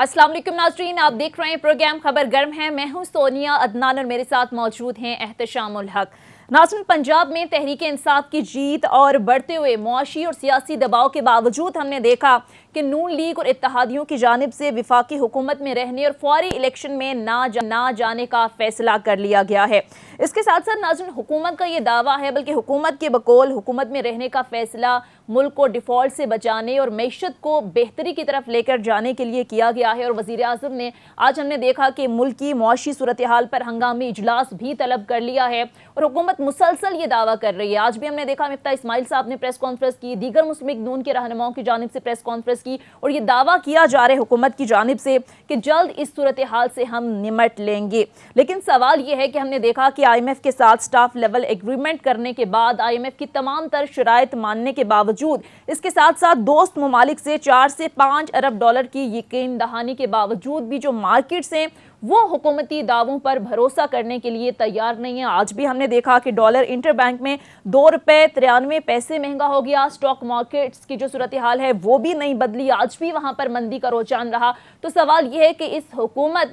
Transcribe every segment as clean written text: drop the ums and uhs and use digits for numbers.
अस्सलाम वालेकुम नाज़रीन, आप देख रहे हैं प्रोग्राम खबर गर्म है। मैं हूं सोनिया अदनान और मेरे साथ मौजूद हैं एहतशामुल हक। नाज़रीन, पंजाब में तहरीक इंसाफ की जीत और बढ़ते हुए मुआशी और सियासी दबाव के बावजूद हमने देखा कि नून लीग और इत्तेहादियों की जानिब से विफाकी हुकूमत में रहने और फौरी इलेक्शन में ना जाने का फैसला कर लिया गया है। इसके साथ साथ नाज़रीन, हुकूमत का ये दावा है, बल्कि हुकूमत के बकौल हुकूमत में रहने का फैसला मुल्क को डिफॉल्ट से बचाने और मईशत को बेहतरी की तरफ लेकर जाने के लिए किया गया है। और वज़ीर आज़म ने आज हमने देखा कि मुल्क की मुआशी सूरत हाल पर हंगामी इजलास भी तलब कर लिया है और हुकूमत मुसलसल ये दावा कर रही है। आज भी हमने देखा मिफ्ता इस्माइल साहब ने प्रेस कॉन्फ्रेंस की, दीगर मुस्लिम लीग नून के रहनुमाओं की जानिब से प्रेस कॉन्फ्रेंस की और ये दावा किया जा रहा है हुकूमत की जानिब से कि जल्द इस सूरत हाल से हम निमट लेंगे। लेकिन सवाल यह है कि हमने देखा कि IMF के साथ स्टाफ लेवल एग्रीमेंट करने के बाद, IMF की तमाम तर शराइत मानने के बावजूद, इसके साथ साथ दोस्त ममालिक से 4 से 5 अरब डॉलर की यकीन दहानी के बावजूद भी जो मार्केट्स हैं वो हुकूमती दावों पर भरोसा करने के लिए तैयार नहीं है। आज भी हमने देखा कि डॉलर इंटर बैंक में 2 रुपये 93 पैसे महंगा हो गया। स्टॉक मार्केट्स की जो सूरत हाल है वो भी नहीं बदली, आज भी वहां पर मंदी का रुझान रहा। तो सवाल यह है कि इस हुकूमत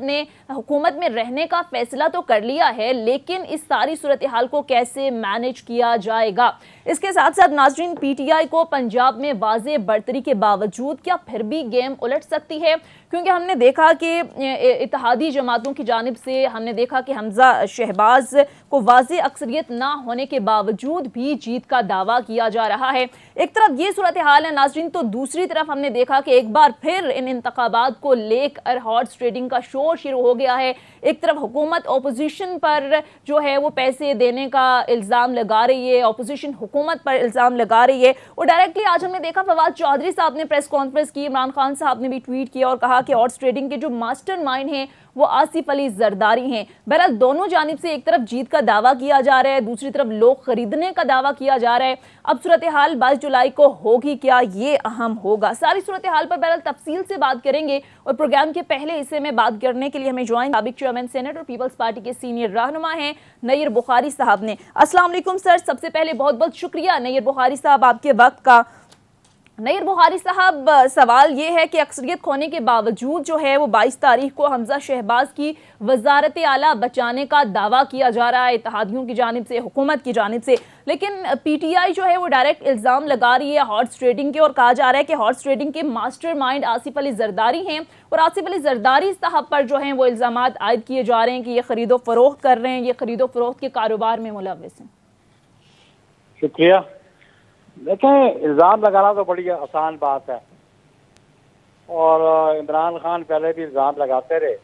में रहने का फैसला तो कर लिया है, लेकिन इस सारी सूरत हाल को कैसे मैनेज किया जाएगा। इसके साथ साथ नाज़रीन, PTI को पंजाब में वाज़े बढ़तरी के बावजूद क्या फिर भी गेम उलट सकती है? क्योंकि हमने देखा कि इत्तेहादी जमातों की जानिब से हमने देखा कि हमजा शहबाज को वाज़े अक्सरियत ना होने के बावजूद भी जीत का दावा किया जा रहा है। एक तरफ ये सूरत हाल है नाज़रीन, तो दूसरी तरफ हमने देखा कि एक बार फिर इन इंतखाबात को लेकर हॉर्स ट्रेडिंग का शोर शुरू हो गया है। एक तरफ हुकूमत अपोजिशन पर जो है वो पैसे देने का इल्ज़ाम लगा रही है, अपोजिशन हुकूमत पर इल्ज़ाम लगा रही है। और डायरेक्टली आज हमने देखा फवाद चौधरी साहब ने प्रेस कॉन्फ्रेंस की, इमरान खान साहब ने भी ट्वीट किया और कहा कि हॉर्स ट्रेडिंग के जो मास्टरमाइंड हैं वो आसिफ अली जरदारी हैं। बहरहाल दोनों जानिब से एक तरफ जीत का दावा किया जा रहा है, दूसरी तरफ लोग खरीदने का दावा किया जा रहा है। अब सूरत हाल 22 जुलाई को होगी क्या, ये अहम होगा। सारी सूरत हाल पर बहरहाल तफसील से बात करेंगे और प्रोग्राम के पहले हिस्से में बात करने के लिए हमें ज्वाइन साबिक चेयरमैन सेनेट और पीपल्स पार्टी के सीनियर रहनुमा हैं नय्यर बुखारी साहब ने। अस्सलाम वालेकुम सर, सबसे पहले बहुत बहुत शुक्रिया नय्यर बुखारी साहब आपके वक्त का। नय्यर बुखारी साहब, सवाल ये है कि अक्सरियत खोने के बावजूद जो है वो 22 तारीख को हमजा शहबाज की वजारत आला बचाने का दावा किया जा रहा है इत्तेहादियों की जानिब से, हुकूमत की जानिब से। लेकिन PTI जो है वो डायरेक्ट इल्ज़ाम लगा रही है हॉर्स ट्रेडिंग के और कहा जा रहा है कि हॉर्स ट्रेडिंग के मास्टरमाइंड आसिफ अली जरदारी हैं और आसिफ अली जरदारी साहब पर जो हैं वो इल्ज़ामात आयद किए जा रहे हैं कि ये खरीदो फरोख्त कर रहे हैं, ये खरीदो फरोख्त के कारोबार में मुलव्विस हैं। शुक्रिया। देखें, इल्ज़ाम लगाना तो बड़ी आसान बात है और इमरान खान पहले भी इल्ज़ाम लगाते रहे,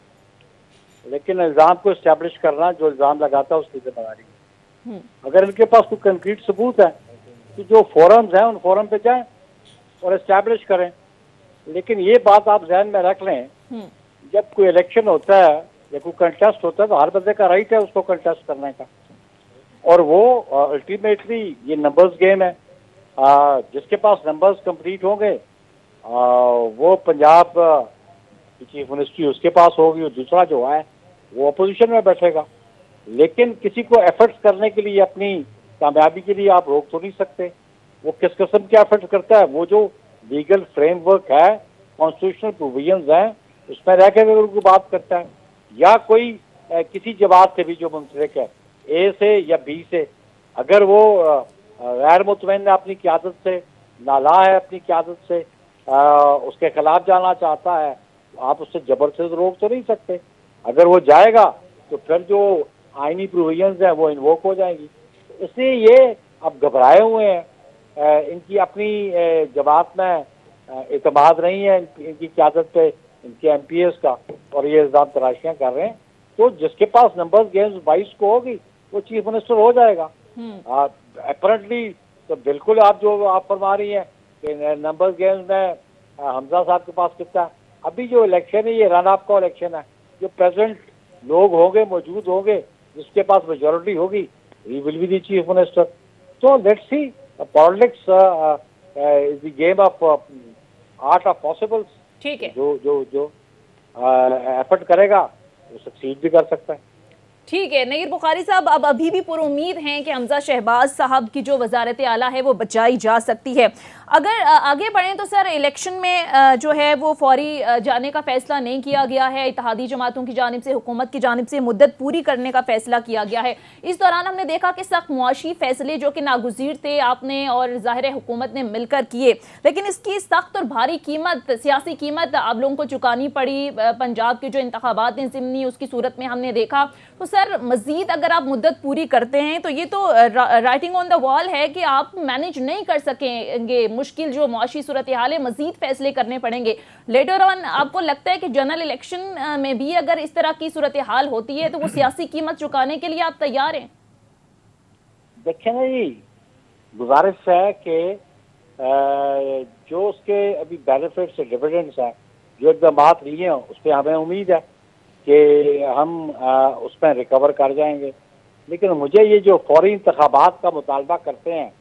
लेकिन इल्ज़ाम को इस्टेब्लिश करना, जो इल्ज़ाम लगाता है उसकी जिम्मेदारी है। अगर इनके पास कोई कंक्रीट सबूत है तो जो फोरम्स हैं उन फोरम पे जाएं और इस्टेब्लिश करें। लेकिन ये बात आप जहन में रख लें, जब कोई इलेक्शन होता है या कोई कंटेस्ट होता है तो हर बंदे का राइट है उसको कंटेस्ट करने का, और वो अल्टीमेटली ये नंबर्स गेम है। जिसके पास नंबर्स कंप्लीट होंगे वो पंजाब की चीफ मिनिस्ट्री उसके पास होगी और दूसरा जो है वो अपोजिशन में बैठेगा। लेकिन किसी को एफर्ट्स करने के लिए, अपनी कामयाबी के लिए आप रोक तो नहीं सकते। वो किस किस्म के एफर्ट्स करता है, वो जो लीगल फ्रेमवर्क है, कॉन्स्टिट्यूशनल प्रोविजंस हैं, उसमें रह कर उनको बात करता है, या कोई किसी जमात से भी जो मुंसलिक है, A से या B से, अगर वो गैर मुतमईन है अपनी क़यादत से, नाला है अपनी क़यादत से, उसके खिलाफ जाना चाहता है, आप उससे जबर से रोक तो नहीं सकते। अगर वो जाएगा तो फिर जो आईनी प्रोविजंस हैं वो इन्वोक हो जाएंगी। इसलिए ये अब घबराए हुए हैं, इनकी अपनी जमात में एतमाद नहीं है इनकी क़यादत पे, इनके MPs का, और ये इल्ज़ाम तराशियाँ कर रहे हैं। तो जिसके पास नंबर्स गेम्स 22 को होगी वो चीफ मिनिस्टर हो जाएगा। अपरेंटली तो बिल्कुल आप जो आप फरमा रही हैं कि नंबर्स गेम्स में हमजा साहब के पास कितना है। अभी जो इलेक्शन है ये रन अप का इलेक्शन है, जो प्रेजेंट लोग होंगे, मौजूद होंगे, जिसके पास मेजोरिटी होगी, he will be the chief minister. तो let's see, politics is the game of art of possibles. ठीक है, जो एफर्ट करेगा वो सक्सीड भी कर सकता है। ठीक है नय्यर बुखारी साहब, अब अभी भी पुरुम्मीद हैं कि हमजा शहबाज साहब की जो वजारत आला है वो बचाई जा सकती है। अगर आगे बढ़ें तो सर इलेक्शन में जो है वो फौरी जाने का फैसला नहीं किया गया है, इत्तेहादी जमातों की जानिब से, हुकूमत की जानिब से मुद्दत पूरी करने का फैसला किया गया है। इस दौरान हमने देखा कि सख्त मुआशी फैसले जो कि नागुज़ीर थे आपने और ज़ाहिर है हुकूमत ने मिलकर किए, लेकिन इसकी सख्त और भारी कीमत, सियासी कीमत आप लोगों को चुकानी पड़ी। पंजाब के जो इंतखाबात हैं ज़िमनी, उसकी सूरत में हमने देखा। तो सर मज़ीद अगर आप मुद्दत पूरी करते हैं तो ये तो राइटिंग ऑन द वॉल है कि आप मैनेज नहीं कर सकेंगे मुश्किल जो मुआशी सूरत हाल है, मजीद फैसले करने पड़ेंगे लेटर ऑन। आपको लगता है कि जनरल इलेक्शन में भी अगर इस तरह की सूरत हाल होती है तो वो सियासी कीमत चुकाने के लिए आप तैयार हैं? देखिए ना जी, गुजारिश है कि जो उसके अभी बेनिफिट्स डिविडेंड्स हैं, जो इक़दामात लिए हैं, उस पर हमें उम्मीद है कि हम उसमें रिकवर कर जाएंगे। लेकिन मुझे ये जो फौरी इंतखाबात का मुतालबा करते हैं,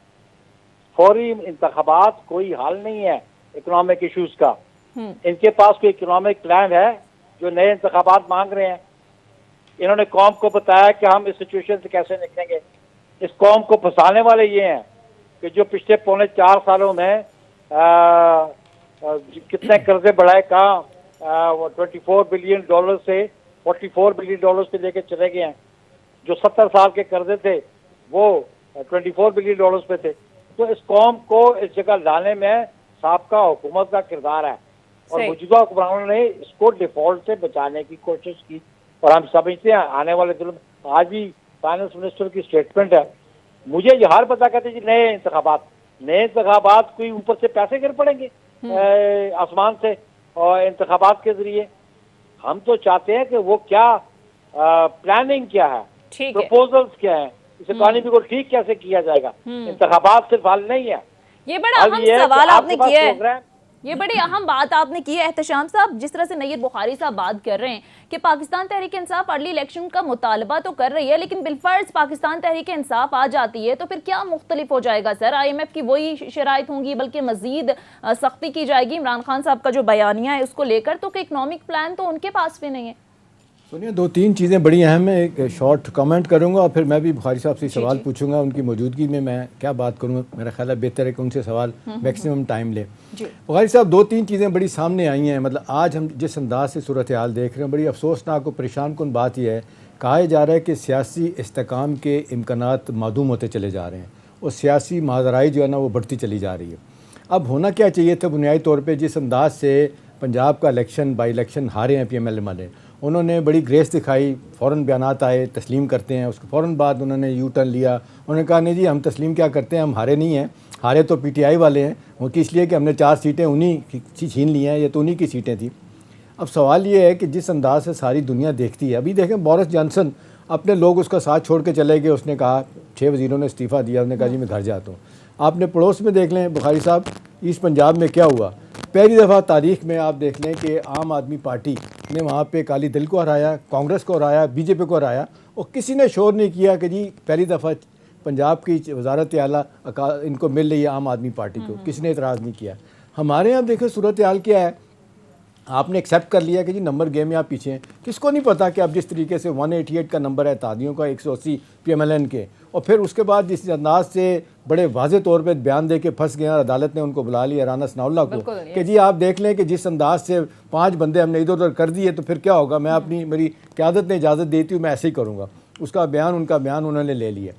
फौरी इंतखाबात कोई हल नहीं है इकोनॉमिक इशूज का। इनके पास कोई इकोनॉमिक प्लान है जो नए इंतखाबात मांग रहे हैं? इन्होंने कौम को बताया कि हम इस सिचुएशन से कैसे निकलेंगे। इस कौम को फंसाने वाले ये हैं कि जो पिछले पौने 4 सालों में कितने कर्जे बढ़ाए, कहाँ 24 बिलियन डॉलर से 44 बिलियन डॉलर पे लेके चले गए हैं। जो 70 साल के कर्जे थे वो 24 बिलियन डॉलर्स पे थे। तो इस कौम को इस जगह लाने में साबका हुकूमत का किरदार है और मौजूदा हुक्मरानों ने इसको डिफॉल्ट से बचाने की कोशिश की। और हम समझते हैं आने वाले दिनों में, आज भी फाइनेंस मिनिस्टर की स्टेटमेंट है, मुझे ये हर पता कहते हैं नए इंतखाबात कोई ऊपर से पैसे गिर पड़ेंगे आसमान से और इंतखाबात के जरिए। हम तो चाहते हैं कि वो क्या प्लानिंग क्या है, प्रपोजल्स क्या है, इस इकॉनमी को ठीक कैसे किया जाएगा। इंतखाबात सिर्फ हल नहीं है। ये बड़ा अहम सवाल आपने किया है, ये बड़ी अहम बात आपने की है एहतशाम साहब। जिस तरह से नय्यर बुखारी साहब बात कर रहे हैं कि पाकिस्तान तहरीक इंसाफ अर्ली इलेक्शन का मुतालबा तो कर रही है, लेकिन बिलफर्ज पाकिस्तान तहरीक इंसाफ आ जाती है तो फिर क्या मुख्तलिफ हो जाएगा सर? IMF की वही शराइत होंगी, बल्कि मजीद सख्ती की जाएगी। इमरान खान साहब का जो बयानिया है उसको लेकर, तो इकनॉमिक प्लान तो उनके पास भी नहीं है। सुनिए, 2-3 चीज़ें बड़ी अहम है। एक शॉर्ट कमेंट करूंगा और फिर मैं भी बुखारी साहब से सवाल पूछूंगा। उनकी मौजूदगी में मैं क्या बात करूंगा, मेरा ख्याल है बेहतर है कि उनसे सवाल मैक्सिमम टाइम ले। बुखारी साहब, 2-3 चीज़ें बड़ी सामने आई हैं। मतलब आज हम जिस अंदाज से सूरत हाल देख रहे हैं, बड़ी अफसोसनाक और परेशान कुन बात यह है, कहा जा रहा है कि सियासी इस्तेकाम के इम्कानात मादूम होते चले जा रहे हैं और सियासी महाजराई जो है ना वो बढ़ती चली जा रही है। अब होना क्या चाहिए था? बुनियादी तौर पर जिस अंदाज से पंजाब का इलेक्शन बाई इलेक्शन हारे हैं PML वाले, उन्होंने बड़ी ग्रेस दिखाई, फ़ौरन बयानात आए, तस्लीम करते हैं। उसके फ़ौरन बाद उन्होंने यू टर्न लिया। उन्होंने कहा नहीं जी, हम तस्लीम क्या करते हैं, हम हारे नहीं हैं, हारे तो PTI वाले हैं, उनकी इसलिए कि हमने 4 सीटें उन्हीं की छीन ली हैं, ये तो उन्हीं की सीटें थी। अब सवाल ये है कि जिस अंदाज से सारी दुनिया देखती है, अभी देखें बोरिस जॉनसन अपने लोग उसका साथ छोड़ के चले गए। उसने कहा 6 वज़ीरों ने इस्तीफ़ा दिया, उसने कहा जी मैं घर जाता हूँ। आपने पड़ोस में देख लें बुखारी साहब, ईस्ट पंजाब में क्या हुआ। पहली दफ़ा तारीख़ में आप देख लें कि आम आदमी पार्टी ने वहाँ पे अकाली दल को हराया, कांग्रेस को हराया, BJP को हराया और किसी ने शोर नहीं किया कि जी पहली दफ़ा पंजाब की वजारत आला इनको मिल रही है आम आदमी पार्टी को। किसी ने इतराज़ नहीं किया। हमारे यहाँ देखें सूरत हाल क्या है, आपने एक्सेप्ट कर लिया कि जी नंबर गेम में आप पीछे हैं। किसको नहीं पता कि अब जिस तरीके से 188 का नंबर है तादियों का, 180 PMLN के, और फिर उसके बाद जिस अंदाज से बड़े वाज़े तौर पे बयान दे के फंस गए, अदालत ने उनको बुला लिया राना सनाउल्लाह को कि जी आप देख लें कि जिस अंदाज से 5 बंदे हमने इधर उधर कर दिए तो फिर क्या होगा, मैं अपनी मेरी क़यादत ने इजाज़त देती हूँ, मैं ऐसे ही करूँगा। उसका बयान, उनका बयान उन्होंने ले लिया।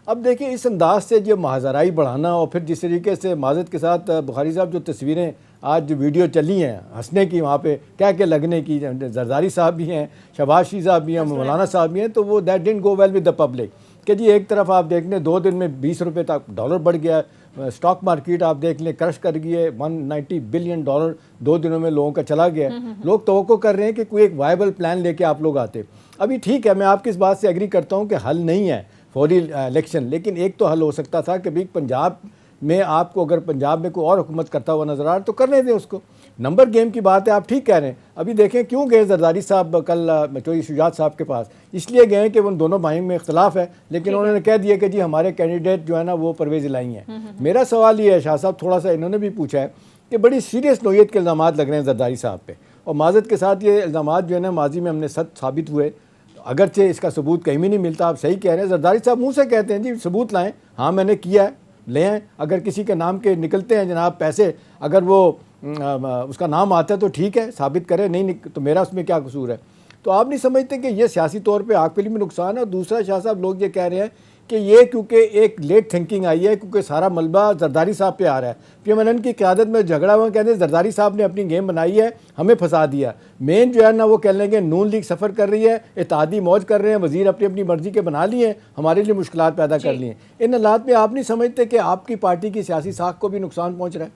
अब देखिए इस अंदाज से जो महाजराई बढ़ाना और फिर जिस तरीके से माजत के साथ बुखारी साहब जो तस्वीरें आज जो वीडियो चली हैं हंसने की, वहाँ पे क्या क्या लगने की, जरदारी साहब भी हैं, शहबाज शीह साहब भी हैं, मौलाना साहब भी हैं, तो वो that didn't go well with the public कि जी एक तरफ आप देख लें 2 दिन में 20 रुपये तक डॉलर बढ़ गया, स्टॉक मार्केट आप देख लें क्रश कर गई है, 190 बिलियन डॉलर 2 दिनों में लोगों का चला गया। लोग तवक्को कर रहे हैं कि कोई एक वायबल प्लान लेके आप लोग आते। अभी ठीक है, मैं आपकी इस बात से एग्री करता हूँ कि हल नहीं है फौरी इलेक्शन, लेकिन एक तो हल हो सकता था कि भाई पंजाब में आपको अगर पंजाब में कोई और हुकूमत करता हुआ नजर आ रहा तो करने दें उसको। नंबर गेम की बात है, आप ठीक कह रहे हैं। अभी देखें क्यों गए जरदारी साहब कल चौधरी शुजात साहब के पास, इसलिए गए कि उन दोनों भाइयों में इख्तलाफ है, लेकिन उन्होंने कह दिया कि जी हमारे कैंडिडेट जो है ना वो परवेज़ इलाही हैं। मेरा सवाल ये है शाह साहब, थोड़ा सा इन्होंने भी पूछा है कि बड़ी सीरियस नोयत के इल्ज़ाम लग रहे हैं जरदारी साहब पे, और माजत के साथ ये इल्ज़ाम जो है ना माजी में हमने सच साबित हुए, अगरचे इसका सबूत कहीं भी नहीं मिलता। आप सही कह रहे हैं, जरदारी साहब मुँह से कहते हैं जी सबूत लाएँ, हाँ मैंने किया है, ले आएँ। अगर किसी के नाम के निकलते हैं जनाब पैसे, अगर वो उसका नाम आता है तो ठीक है, साबित करें, नहीं तो मेरा उसमें क्या कसूर है। तो आप नहीं समझते कि ये सियासी तौर पे आपके लिए भी नुकसान है। और दूसरा, शाह साहब लोग ये कह रहे हैं कि ये क्योंकि एक लेट थिंकिंग आई है, क्योंकि सारा मलबा जरदारी साहब पे आ रहा है। PMLN की क़यादत में झगड़ा हुआ, कहते हैं जरदारी साहब ने अपनी गेम बनाई है, हमें फंसा दिया। मेन जो है ना वो कह लेंगे नून लीग सफ़र कर रही है, इत्तेहादी मौज कर रहे हैं, वज़ीर अपनी अपनी मर्जी के बना लिए, हमारे लिए मुश्किलात पैदा कर लिए। इन हालात में आप नहीं समझते कि आपकी पार्टी की सियासी साख को भी नुकसान पहुँच रहा है?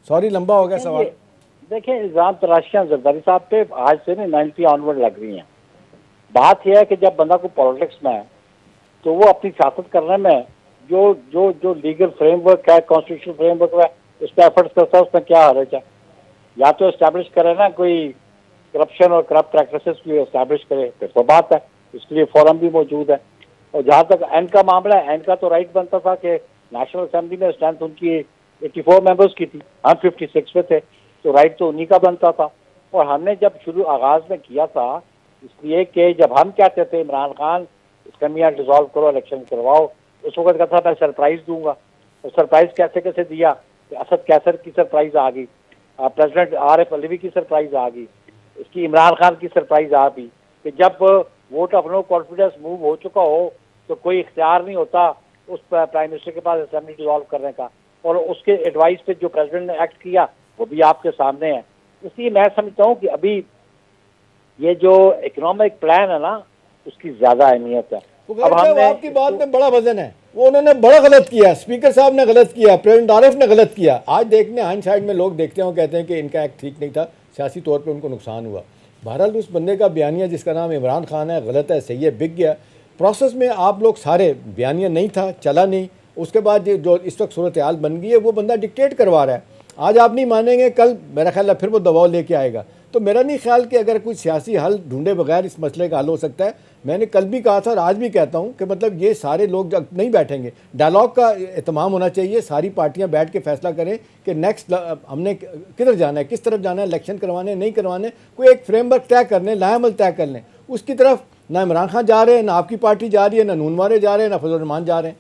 सॉरी लंबा हो गया सवाल। देखिए, इल्ज़ाम तराशियाँ जरदारी साहब पे आज से नहीं 90 ऑनवर्ड लग रही हैं। बात यह है कि जब बंदा को पॉलिटिक्स में है तो वो अपनी सियासत करने में जो जो जो लीगल फ्रेमवर्क है, कॉन्स्टिट्यूशनल फ्रेमवर्क है, उस पर एफर्ट्स करता है, उसमें क्या हर्ज है? या तो इस्टेब्लिश करे ना कोई करप्शन और करप्ट प्रैक्टिसेस को इस्टेब्लिश करे, फिर तो बात है, इसके लिए फोरम भी मौजूद है। और जहाँ तक एन का मामला है, एन का तो राइट बनता था कि नेशनल असेंबली में स्ट्रेंथ उनकी 84 मेंबर्स की थी, हम 56 पे थे, तो राइट तो उन्हीं का बनता था। और हमने जब शुरू आगाज में किया था इसलिए कि जब हम कहते थे इमरान खान कमियाँ डिसॉल्व करो, इलेक्शन करवाओ, उस वक्त कहता मैं सरप्राइज दूंगा। और सरप्राइज कैसे कैसे दिया? असद कैसर की सरप्राइज आ गई, प्रेसिडेंट आरिफ अलवी की सरप्राइज आ गई, इसकी इमरान खान की सरप्राइज आ गई कि जब vote of no confidence move हो चुका हो तो कोई इख्तियार नहीं होता उस प्राइम मिनिस्टर के पास असेंबली डिसॉल्व करने का। और उसके एडवाइस पे जो प्रेसिडेंट ने एक्ट किया वो भी आपके सामने है। इसलिए मैं समझता हूँ कि अभी ये जो इकोनॉमिक प्लान है ना उसकी ज्यादा अहमियत है। अब हमने आपकी बात में बड़ा वजन है, वो उन्होंने बड़ा गलत किया, स्पीकर साहब ने गलत किया, प्रेसिडेंट आरिफ ने गलत किया। आज देखने हाइंडसाइड में लोग देखते हैं, कहते हैं कि इनका एक्ट ठीक नहीं था, सियासी तौर पे उनको नुकसान हुआ। बहरहाल उस बंदे का बयानिया जिसका नाम इमरान खान है गलत है, सही है, बिक गया। प्रोसेस में आप लोग सारे बयानिया नहीं था, चला नहीं, उसके बाद जो इस वक्त सूरत हाल बन गई है वो बंदा डिक्टेट करवा रहा है। आज आप नहीं मानेंगे, कल मेरा ख्याल है फिर वो दबाव लेके आएगा। तो मेरा नहीं ख्याल कि अगर कोई सियासी हल ढूंढे बगैर इस मसले का हल हो सकता है। मैंने कल भी कहा था और आज भी कहता हूं कि मतलब ये सारे लोग जब नहीं बैठेंगे, डायलॉग का एहतमाम होना चाहिए, सारी पार्टियां बैठ के फैसला करें कि नेक्स्ट हमने किधर जाना है, किस तरफ जाना है, इलेक्शन करवाने नहीं करवाने, कोई एक फ्रेमवर्क तय कर लें, लाएमल तय कर लें। उसकी तरफ ना इमरान खान जा रहे हैं, ना आपकी पार्टी जा रही है, ना नून वाले जा रहे हैं, ना फजल रहमान जा रहे हैं।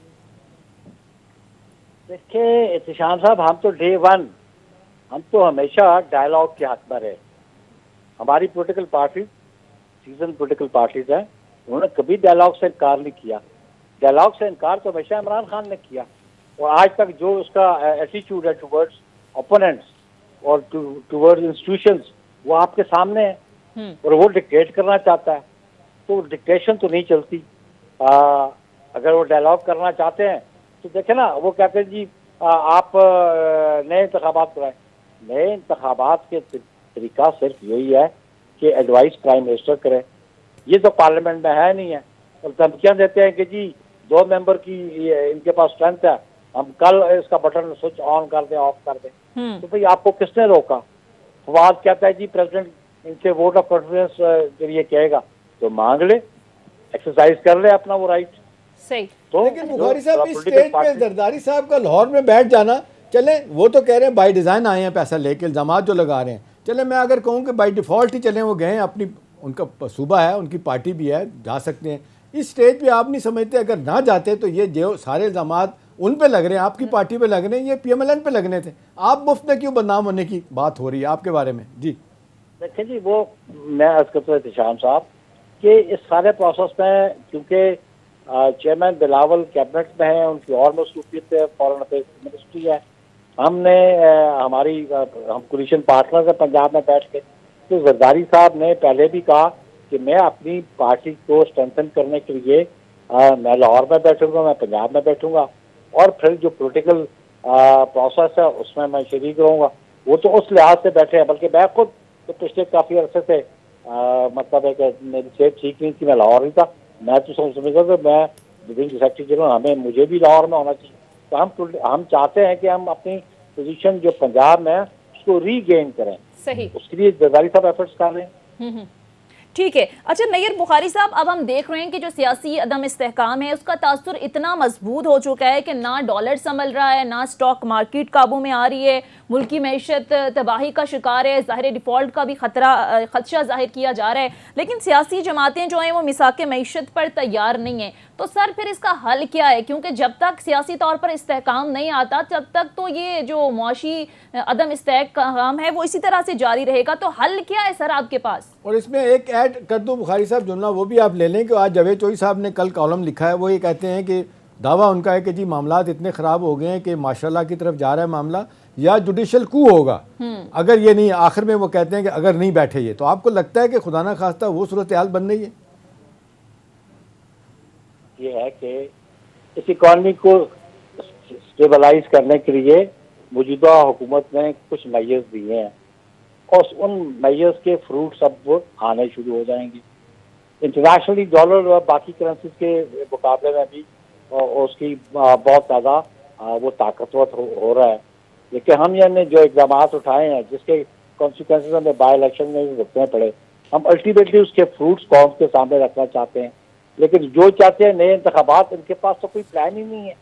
देखिए एहतशाम साहब, हम तो डे वन, हम तो हमेशा डायलॉग के हक में रहे। हमारी political party season political parties हैं, उन्होंने कभी डायलॉग से इनकार नहीं किया। डायलॉग से इनकार तो हमेशा इमरान खान ने किया। और आज तक जो उसका एटीट्यूड है टुवर्ड्स ओपोनेंट्स और टुवर्ड्स इंस्टीट्यूशंस वो आपके सामने है। और वो डिक्टेट करना चाहता है तो डिक्टेशन तो नहीं चलती। अगर वो डायलॉग करना चाहते हैं तो देखे ना, वो कहते हैं जी आप नए इंतखाबात कराएं। नए इंतखाबात के तरीका सिर्फ यही है कि एडवाइस प्राइम मिनिस्टर करे। ये तो पार्लियामेंट में है नहीं है। और धमकियां देते हैं कि जी 2 मेंबर की इनके पास स्ट्रेंथ है, हम कल इसका बटन स्विच ऑन कर दें, ऑफ कर दें। तो भाई आपको किसने रोका? फवाद कहता है जी प्रेसिडेंट इनसे वोट ऑफ कॉन्फिडेंस जब ये कहेगा तो मांग ले, एक्सरसाइज कर ले अपना वो राइट। सही। तो लेकिन बुखारी साहब इस स्टेज पे जरदारी साहब का लाहौर में बैठ जाना, चले वो तो कह रहे हैं बाय डिज़ाइन आए हैं पैसा लेके, इल्ज़ाम जो लगा रहे हैं, चले मैं अगर कहूँ कि बाय डिफ़ॉल्ट ही चले, वो गए अपनी, उनका सूबा है, उनकी पार्टी भी है, जा सकते हैं। इस स्टेज पे आप नहीं समझते अगर ना जाते तो ये जो सारे इल्ज़ाम उन पे लग रहे हैं, आपकी पार्टी पे लग रहे हैं, ये PMLN पे लगने थे। आप मुफ्त में क्यों बदनाम होने की बात हो रही है आपके बारे में? जी देखिए जी, वो मैं अर्ज करता हूँ एहतशाम साहब कि इस सारे प्रोसेस में क्योंकि चेयरमैन बिलावल कैबिनेट में है, उनकी और मसरूफियत है, फॉरेन अफेयर्स मिनिस्ट्री है, हमने हम कोलिशन पार्टनर्स है पंजाब में बैठ के। तो जरदारी साहब ने पहले भी कहा कि मैं अपनी पार्टी को स्ट्रेंथन करने के लिए मैं लाहौर में बैठूंगा, मैं पंजाब में बैठूंगा और फिर जो पॉलिटिकल प्रोसेस है उसमें मैं शरीक रहूँगा। वो तो उस लिहाज से बैठे हैं, बल्कि मैं खुद तो पिछले काफ़ी अरसे से मतलब है कि मेरी सेहत ठीक नहीं थी, मैं लाहौर ही था। मैं तो समझता कि मैं विभिन्न सेक्रेटरी जनरल, मुझे भी लाहौर में होना चाहिए। तो हम चाहते हैं कि हम अपनी पोजीशन जो पंजाब में है उसको रीगेन करें। सही। उसके लिए जरदारी साहब एफर्ट्स कर रहे हैं। ठीक है। अच्छा नैयर बुखारी साहब, अब हम देख रहे हैं कि जो सियासी अदम इस्तेहकाम है उसका तासुर इतना मजबूत हो चुका है कि ना डॉलर संभल रहा है, ना स्टॉक मार्केट काबू में आ रही है, मुल्की मैशत तबाही का शिकार है, ज़ाहिर डिफ़ॉल्ट का भी खदशा जाहिर किया जा रहा है। लेकिन सियासी जमातें जो हैं वो मिसाक मैशत पर तैयार नहीं हैं। तो सर फिर इसका हल क्या है, क्योंकि जब तक सियासी तौर पर इस्तेहकाम नहीं आता तब तक तो ये जो मुआशी अदम इस्तेहकाम है वो इसी तरह से जारी रहेगा। तो हल क्या है सर आपके पास? और इसमें एक ऐड कर दूं बुखारी साहब, जुमला वो भी आप ले लें कि आज जावेद चौधरी साहब ने कल कॉलम लिखा है, वो ये कहते हैं कि दावा उनका है कि जी मामलात इतने ख़राब हो गए हैं कि माशाल्लाह की तरफ जा रहा है मामला, या जुडिशल कू होगा अगर ये नहीं, आखिर में वो कहते हैं कि अगर नहीं बैठे ये। तो आपको लगता है कि खुदा ना खास्ता वो सूरत हाल बन रही है? ये है कि इस इकॉनमी को स्टेबलाइज करने के लिए मौजूदा हुकूमत ने कुछ मेजर्स दिए हैं और उन मेजर्स के फ्रूट्स अब आने शुरू हो जाएंगे। इंटरनेशनली डॉलर और बाकी करेंसीज के मुकाबले में भी उसकी बहुत ज़्यादा वो ताकतवर हो रहा है। लेकिन हम ने जो इकदाम उठाए हैं जिसके कॉन्सिक्वेंसेज हमें बाई इलेक्शन में भी भुगतने पड़े, हम अल्टीमेटली उसके फ्रूट्स कौम के सामने रखना चाहते हैं। लेकिन जो चाहते हैं नए इंतखाबात, इनके पास तो कोई प्लान ही नहीं है।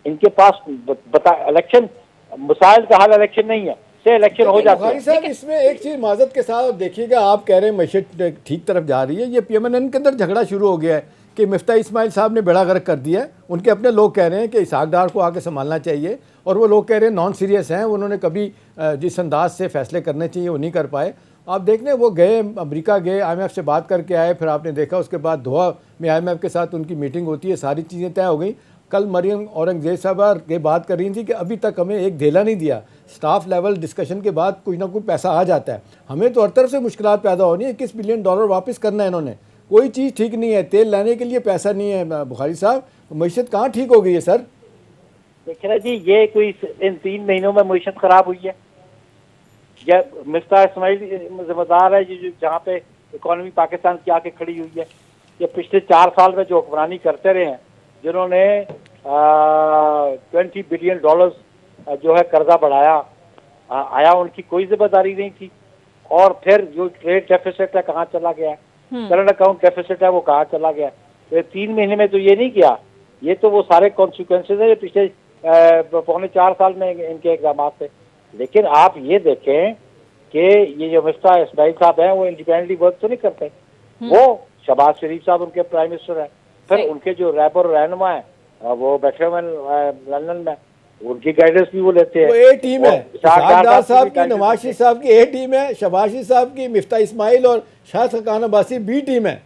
इनके पास इलेक्शन मसाइल का हल इलेक्शन नहीं है, से इलेक्शन हो जाते हैं। साहब इसमें एक चीज़ माजत के साथ देखिएगा, आप कह रहे हैं मैशत ठीक तरफ जा रही है, ये PMNN के अंदर झगड़ा शुरू हो गया है कि मिफ्ता इस्माइल साहब ने बेड़ा गर्क कर दिया है। उनके अपने लोग कह रहे हैं कि इसहाक डार को आके संभालना चाहिए, और वो लोग कह रहे हैं नॉन सीरियस हैं, उन्होंने कभी जिस अंदाज से फैसले करने चाहिए वो नहीं कर पाए। आप देख लें, वो गए अमेरिका गए, IMF से बात करके आए, फिर आपने देखा उसके बाद दोहा में IMF के साथ उनकी मीटिंग होती है, सारी चीज़ें तय हो गई। कल मरियम औरंगजेब साहब ये बात कर रही थी कि अभी तक हमें एक धेला नहीं दिया, स्टाफ लेवल डिस्कशन के बाद कुछ ना कुछ पैसा आ जाता है। हमें तो हर तरफ से मुश्किलात पैदा होनी है, $21 बिलियन वापस करना है इन्होंने, कोई चीज़ ठीक नहीं है, तेल लाने के लिए पैसा नहीं है। बुखारी साहब, मईशत कहाँ ठीक हो गई है सर? देखिए ना जी, ये कोई इन 3 महीनों में मईशत खराब हुई है या मिफ्ता इस्माइल जिम्मेदार है जहाँ पे इकॉनमी पाकिस्तान की आके खड़ी हुई है? ये पिछले 4 साल में जो हुक्मरानी करते रहे हैं, जिन्होंने $20 बिलियन जो है कर्जा बढ़ाया आया, उनकी कोई जिम्मेदारी नहीं थी। और फिर जो ट्रेड डेफिसिट है कहाँ चला गया, करंट अकाउंट डेफिसिट है वो कहाँ चला गया? तो 3 महीने में तो ये नहीं किया, ये तो वो सारे कॉन्सिक्वेंसेज है पिछले 4.25 साल में इनके इक़दाम थे। लेकिन आप ये देखें कि ये जो मिफ्ता इस्माइल साहब हैं वो इंडिपेंडेंटली वर्क तो नहीं करते, वो शहबाज शरीफ साहब उनके प्राइम मिनिस्टर हैं, फिर उनके जो रैबर रहनुमा है वो बैठे हुए लंदन में, उनकी गाइडेंस भी वो लेते हैं। वो ए टीम है, शाहदार साहब की, नवाज शरीफ साहब की ए टीम है, शहबाज शरीफ साहब की, मिफ्ता इस्माइल और शाह खान अब्बासी बी टीम है।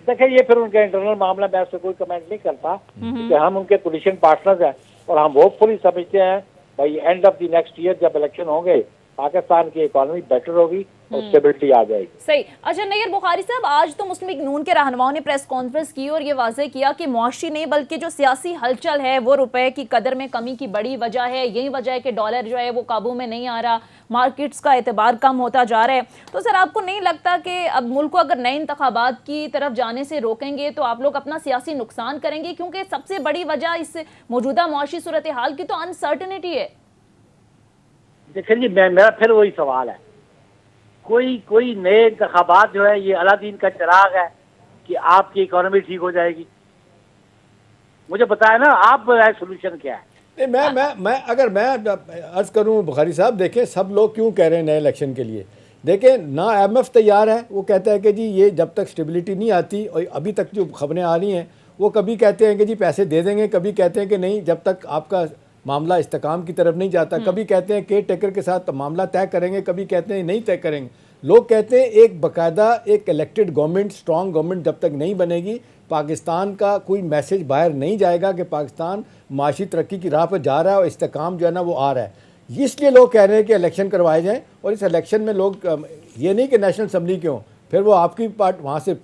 देखिए ये फिर उनका इंटरनल मामला, मैं उससे कोई कमेंट नहीं करता क्योंकि हम उनके कोलिशन पार्टनर्स हैं और हम होपफुली समझते हैं भाई end of the next year जब इलेक्शन होंगे पाकिस्तान की इकोनॉमी बेटर होगी और स्टेबिलिटी आ जाएगी। सही। अच्छा नैयर बुखारी साहब, आज तो मुस्लिम लीग नून के रहनुमाओं ने प्रेस कॉन्फ्रेंस की और ये वाज़ेह किया कि मुआशी नहीं बल्कि जो सियासी हलचल है वो रुपए की कदर में कमी की बड़ी वजह है। यही वजह है कि डॉलर जो है वो काबू में नहीं आ रहा, मार्केट्स का एतबार कम होता जा रहा है। तो सर आपको नहीं लगता कि अब मुल्क को अगर नए इंतखाबात की तरफ जाने से रोकेंगे तो आप लोग अपना सियासी नुकसान करेंगे, क्योंकि सबसे बड़ी वजह इस मौजूदा मुआशी सूरत हाल की तो अनसर्टनिटी है? देखिए जी, मेरा फिर वही सवाल है, कोई नए इंतखाबात जो है ये अलादीन का चिराग है कि आपकी इकोनॉमी ठीक हो जाएगी? मुझे बताया ना आप, सोल्यूशन क्या है? मैं अगर मैं अर्ज करूं बुखारी साहब, देखें सब लोग क्यों कह रहे हैं नए इलेक्शन के लिए। देखें ना IMF तैयार है, वो कहता है कि जी ये जब तक स्टेबिलिटी नहीं आती, और अभी तक जो खबरें आ रही हैं वो कभी कहते हैं कि जी पैसे दे देंगे, कभी कहते हैं कि नहीं जब तक आपका मामला इस्तेकाम की तरफ नहीं जाता, कभी कहते हैं केयर टेकर के साथ मामला तय करेंगे, कभी कहते हैं नहीं तय करेंगे। लोग कहते हैं एक बाकायदा एक इलेक्टेड गवर्नमेंट, स्ट्रॉन्ग गवर्नमेंट जब तक नहीं बनेगी पाकिस्तान का कोई मैसेज बाहर नहीं जाएगा कि पाकिस्तान माशी तरक्की की राह पर जा रहा है और इस्तेकाम जो है ना वो आ रहा है। इसलिए लोग कह रहे हैं कि इलेक्शन करवाए जाएँ, और इस इलेक्शन में लोग ये नहीं कि नेशनल असम्बली के हों, फिर वो आपकी पार्ट वहाँ से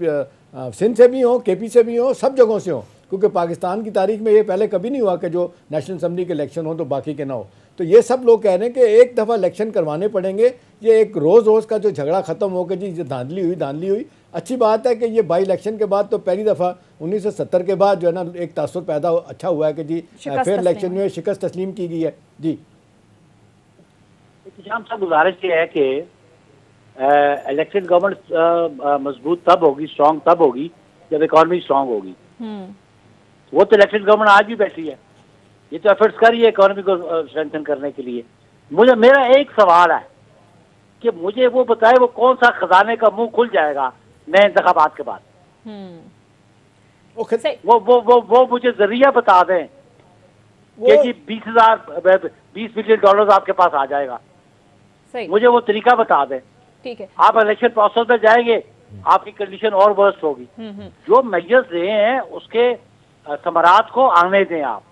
सिंध से भी हों, KP से भी हों, सब जगहों से हों, क्योंकि पाकिस्तान की तारीख में ये पहले कभी नहीं हुआ कि जो नेशनल असम्बली के इलेक्शन हो तो बाकी के ना हो। तो ये सब लोग कह रहे हैं कि एक दफ़ा इलेक्शन करवाने पड़ेंगे, ये एक रोज़ का जो झगड़ा ख़त्म हो गया जी, जो धांधली हुई। अच्छी बात है कि ये बाई इलेक्शन के बाद तो पहली दफ़ा 1970 के बाद जो है ना एक तासुर पैदा अच्छा हुआ है कि जी फिर इलेक्शन में शिकस्त तस्लीम की गई है। जी सब गुजारिश ये है कि इलेक्टेड गवर्नमेंट मजबूत तब होगी, स्ट्रॉन्ग तब होगी जब इकॉनमी स्ट्रॉन्ग होगी। वो तो इलेक्टेड गवर्नमेंट आज भी बैठी है, ये तो एफर्ट्स कर रही है इकोनॉमी को स्ट्रेंथन करने के लिए। मेरा एक सवाल है कि मुझे वो बताए वो कौन सा खजाने का मुंह खुल जाएगा नए इंतखाबात के बाद? वो मुझे जरिया बता दें कि जी 20 मिलियन डॉलर आपके पास आ जाएगा। सही। मुझे वो तरीका बता दें। ठीक है। आप इलेक्शन प्रोसेस में जाएंगे, आपकी कंडीशन और वर्स्ट होगी। जो मेजर्स रहे हैं उसके समरात को आने दें आप,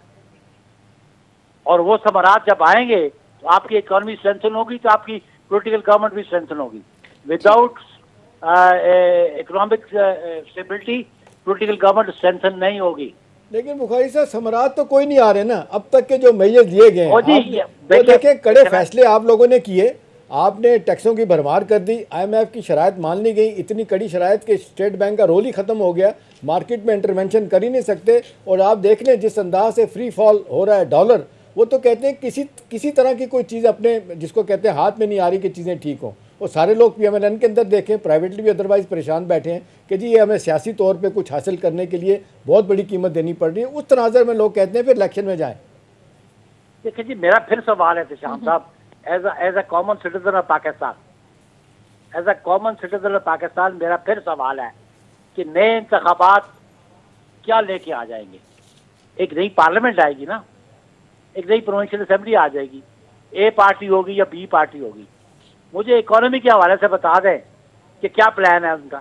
और वो समरात जब आएंगे तो आपकी इकोनॉमी स्ट्रेंथन होगी, तो आपकी पॉलिटिकल गवर्नमेंट भी स्ट्रेंथन होगी। Without economic stability political government strengthen नहीं होगी। लेकिन बुखारी साहब समरात तो कोई नहीं आ रहे ना, अब तक के जो मेजर लिए गए हैं, वो देखें कड़े फैसले आप लोगों ने किए, आपने टैक्सों की भरमार कर दी, IMF की शराइत मान ली गई, इतनी कड़ी शराइत के स्टेट बैंक का रोल ही खत्म हो गया, मार्केट में इंटरवेंशन कर ही नहीं सकते। और आप देख लें जिस अंदाज से फ्री फॉल हो रहा है डॉलर, वो तो कहते हैं किसी तरह की कोई चीज़ अपने जिसको कहते हैं हाथ में नहीं आ रही कि चीज़ें ठीक हों। और सारे लोग PMLN के अंदर देखें, प्राइवेटली भी अदरवाइज परेशान बैठे हैं कि जी ये हमें सियासी तौर पे कुछ हासिल करने के लिए बहुत बड़ी कीमत देनी पड़ रही है। उस तनाज़र में लोग कहते हैं फिर इलेक्शन में जाएं। देखिए जी, मेरा फिर सवाल है शाम साहब, as a common citizen of Pakistan, as a common citizen of Pakistan मेरा फिर सवाल है कि नए इंतखाबात क्या लेके आ जाएंगे? एक नई पार्लियामेंट आएगी ना, एक नई प्रोविंशियल असेंबली आ जाएगी, A पार्टी होगी या B पार्टी होगी। मुझे इकोनॉमी के हवाले से बता दें कि क्या प्लान है उनका।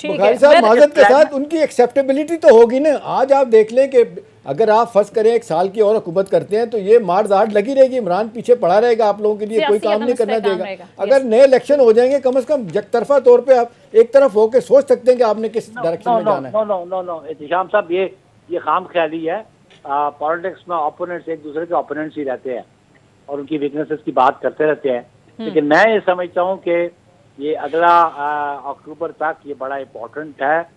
बुखारी साहब माजरत के साथ उनकी एक्सेप्टेबिलिटी तो होगी ना। आज आप देख लें कि अगर आप फर्ज करें 1 साल की और हुकूमत करते हैं तो ये मार दाड़ लगी रहेगी, इमरान पीछे पड़ा रहेगा, आप लोगों के लिए कोई काम नहीं करना देगा। अगर नए इलेक्शन हो जाएंगे, कम से कम यकतरफा तौर पे आप एक तरफ होकर सोच सकते हैं कि आपने किस डायरेक्शन में जाना है। नो एहतिशाम साहब, ये खाम ख्याली है। पॉलिटिक्स में ओपोनेंट्स एक दूसरे के ओपोनेंट्स ही रहते हैं और उनकी वीकनेसेस की बात करते रहते हैं। लेकिन मैं ये समझता हूँ कि ये अगला अक्टूबर तक ये बड़ा इम्पोर्टेंट है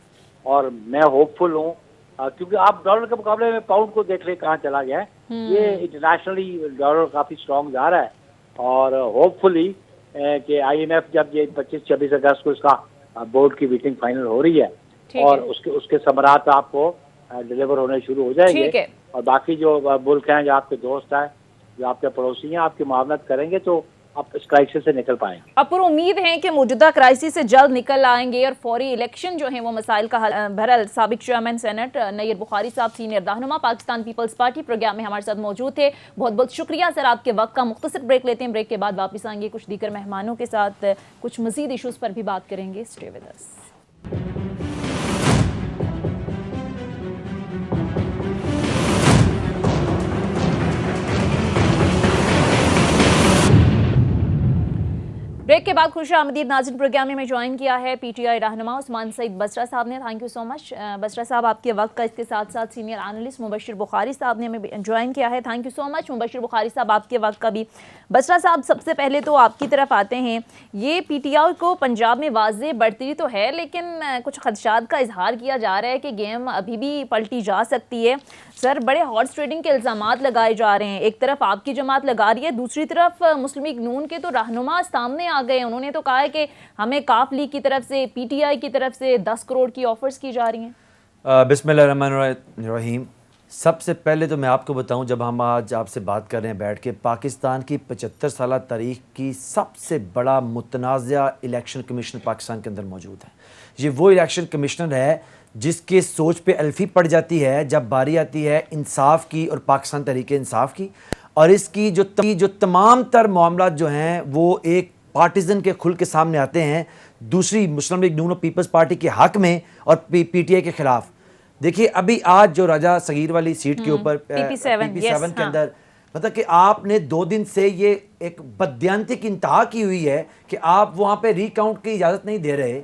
और मैं होपफुल हूँ, क्योंकि आप डॉलर के मुकाबले में पाउंड को देख ले कहाँ चला गया है। ये इंटरनेशनली डॉलर काफ़ी स्ट्रॉन्ग जा रहा है और होपफुली कि IMF जब ये 25-26 अगस्त को इसका बोर्ड की मीटिंग फाइनल हो रही है और उसके समरात आपको डिलीवर होने शुरू हो जाएंगे। और बाकी जो मुल्क हैं, जो आपके दोस्त हैं, जो आपके पड़ोसी हैं, आपकी मुआवनत करेंगे तो आप इस क्राइसिस से निकल पाएंगे। अब पर उम्मीद है कि मौजूदा क्राइसिस से जल्द निकल आएंगे और फौरी इलेक्शन जो है वो मसाइल का हल। बहरहाल साबिक चेयरमैन सेनेट नय्यर बुखारी साहब, सीनियर रहनुमा पाकिस्तान पीपल्स पार्टी, प्रोग्राम में हमारे साथ मौजूद थे। बहुत बहुत शुक्रिया सर आपके वक्त का। मुख्तसर ब्रेक लेते हैं, ब्रेक के बाद वापस आएंगे कुछ दीगर मेहमानों के साथ, कुछ मजीद इशूज़ पर भी बात करेंगे। Stay with us. ब्रेक के बाद खुशामदीद नाज़रीन, प्रोग्राम में ज्वाइन किया है PTI रहनुमा उस्मान सईद बसरा साहब ने। Thank you so much Basra साहब आपके वक्त का। इसके साथ साथ सीनियर एनालिस्ट मुबशिर बुखारी साहब ने हमें ज्वाइन किया है। Thank you so much Mubashir Bukhari साहब आपके वक्त का भी। बसरा साहब, सबसे पहले तो आपकी तरफ आते हैं। ये PTI को पंजाब में वाज़े बढ़ती तो है, लेकिन कुछ खदशात का इजहार किया जा रहा है कि गेम अभी भी पलटी जा सकती है। सर, बड़े हॉर्स ट्रेडिंग के इल्ज़ामात लगाए जा रहे हैं। एक तरफ आपकी जमात लगा रही है, दूसरी तरफ मुस्लिम लीग नून के तो रहनुमा सामने आ गए। उन्होंने तो कहा है कि हमें काफ लीग की तरफ से, PTI की तरफ से 10 करोड़ की ऑफर्स की जा रही हैं। बिस्मिल्लाहिर्रहमानिर्रहीम। सबसे पहले तो मैं आपको बताऊं, जब हम आज आपसे बात कर रहे हैं बैठ के, पाकिस्तान की 75 साल तारीख की सबसे बड़ा मुतनाज़ा इलेक्शन कमीशन पाकिस्तान के अंदर मौजूद है। ये वो इलेक्शन कमिश्नर है जिसके सोच पे अल्फी पड़ जाती है जब बारी आती है इंसाफ की और पाकिस्तान तहरीके इंसाफ की। और इसकी जो तमाम तर मामला जो हैं वो एक पार्टीजन के खुल के सामने आते हैं, दूसरी मुस्लिम लीग नून और पीपल्स पार्टी के हक में और PTI के खिलाफ। देखिए अभी आज जो राजा सगीर वाली सीट के ऊपर PP7 के अंदर, मतलब कि आपने 2 दिन से ये एक बददियानती की इंतहा की हुई है कि आप वहां पे रिकाउंट की इजाजत नहीं दे रहे,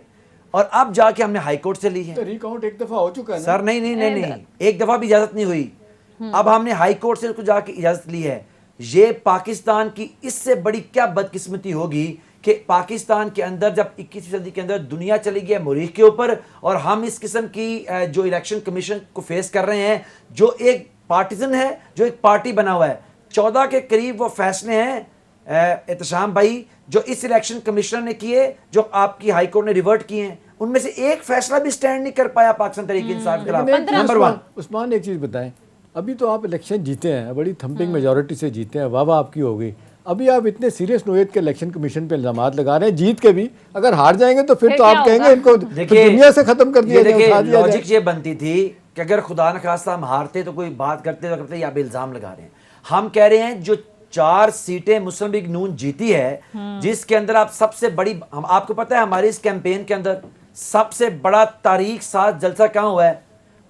और अब जाके हमने हाई कोर्ट से ली है। तो रिकाउंट एक दफा हो चुका है ना? सर नहीं, एक दफा भी इजाजत नहीं हुई। अब हमने हाई कोर्ट से उसको जाके इजाजत ली है। ये पाकिस्तान की इससे बड़ी क्या बदकिस्मती होगी कि पाकिस्तान के अंदर जब 21वीं सदी के अंदर दुनिया चली गई है मुरीख के ऊपर, और हम इस किस्म की जो इलेक्शन कमीशन को फेस कर रहे हैं, जो एक पार्टीजन है, जो एक पार्टी बना हुआ है। 14 के करीब वो फैसले हैं एहतशाम भाई जो इस इलेक्शन कमिश्नर ने किए, जो आपकी हाई कोर्ट ने रिवर्ट किए हैं, उनमें से एक फैसला भी स्टैंड नहीं कर पाया पाकिस्तान तहरीक इंसाफ के खिलाफ। नंबर 1। उस्मान, एक चीज़ बताएं, अभी तो आप इलेक्शन जीते हैं, बड़ी थम्पिंग मेजॉरिटी से जीते हैं, वाह वाह आपकी हो गई। अभी आप इतने सीरियस नोयत के इलेक्शन कमीशन पे इल्जामात लगा रहे हैं, जीत के भी अगर हार जाएंगे तो फिर तो आप कहेंगे इनको दुनिया से खत्म कर दिया। लॉजिक ये बनती थी कि अगर खुदा न खास्ता हम हारते तो कोई बात करते तो कहते आप इल्ज़ाम लगा रहे हैं। हम कह रहे हैं जो 4 सीटें मुस्लिम लीग नून जीती है, जिसके अंदर आप सबसे बड़ी, हम आपको पता है हमारे इस कैंपेन के अंदर सबसे बड़ा तारीख साथ जलसा कहाँ हुआ है?